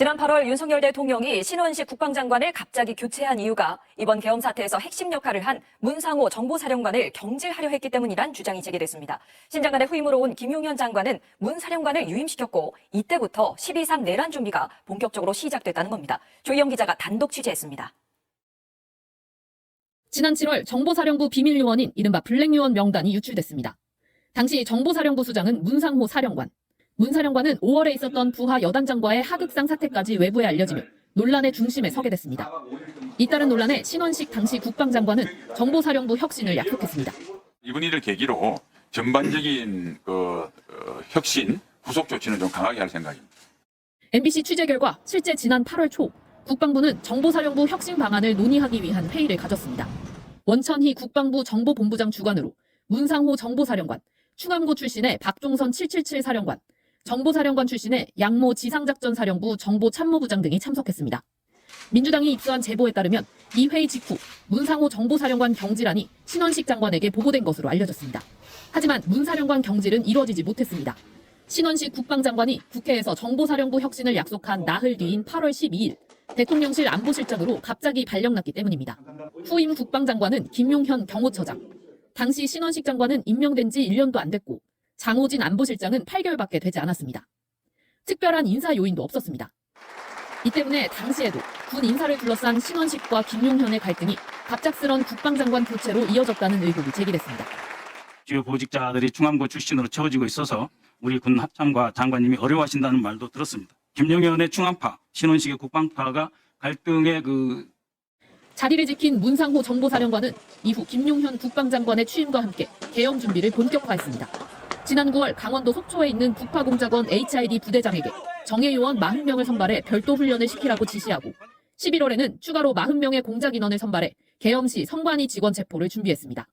지난 8월 윤석열 대통령이 신원식 국방장관을 갑자기 교체한 이유가 이번 계엄 사태에서 핵심 역할을 한 문상호 정보사령관을 경질하려 했기 때문이란 주장이 제기됐습니다. 신 장관의 후임으로 온 김용현 장관은 문 사령관을 유임시켰고 이때부터 12.3 내란 준비가 본격적으로 시작됐다는 겁니다. 조희영 기자가 단독 취재했습니다. 지난 7월 정보사령부 비밀요원인 이른바 블랙요원 명단이 유출됐습니다. 당시 정보사령부 수장은 문상호 사령관. 문 사령관은 5월에 있었던 부하 여단장과의 하극상 사태까지 외부에 알려지며 논란의 중심에 서게 됐습니다. 잇따른 논란에 신원식 당시 국방장관은 정보사령부 혁신을 약속했습니다. 이번 일을 계기로 전반적인 혁신, 후속 조치는 좀 강하게 할 생각입니다. MBC 취재 결과 실제 지난 8월 초 국방부는 정보사령부 혁신 방안을 논의하기 위한 회의를 가졌습니다. 원천희 국방부 정보본부장 주관으로 문상호 정보사령관, 충암고 출신의 박종선 777 사령관, 정보사령관 출신의 양모 지상작전사령부 정보참모부장 등이 참석했습니다. 민주당이 입수한 제보에 따르면 이 회의 직후 문상호 정보사령관 경질안이 신원식 장관에게 보고된 것으로 알려졌습니다. 하지만 문 사령관 경질은 이루어지지 못했습니다. 신원식 국방장관이 국회에서 정보사령부 혁신을 약속한 나흘 뒤인 8월 12일 대통령실 안보실장으로 갑자기 발령났기 때문입니다. 후임 국방장관은 김용현 경호처장, 당시 신원식 장관은 임명된 지 1년도 안 됐고 장호진 안보실장은 8개월밖에 되지 않았습니다. 특별한 인사 요인도 없었습니다. 이 때문에 당시에도 군 인사를 둘러싼 신원식과 김용현의 갈등이 갑작스런 국방장관 교체로 이어졌다는 의혹이 제기됐습니다. 주요 보직자들이 충암고 출신으로 채워지고 있어서 우리 군 합참과 장관님이 어려워하신다는 말도 들었습니다. 김용현의 충암파, 신원식의 국방파가 갈등의 자리를 지킨 문상호 정보사령관은 이후 김용현 국방장관의 취임과 함께 계엄 준비를 본격화했습니다. 지난 9월 강원도 속초에 있는 북파공작원 HID 부대장에게 정예요원 40명을 선발해 별도 훈련을 시키라고 지시하고 11월에는 추가로 40명의 공작 인원을 선발해 계엄 시 선관위 직원 체포를 준비했습니다.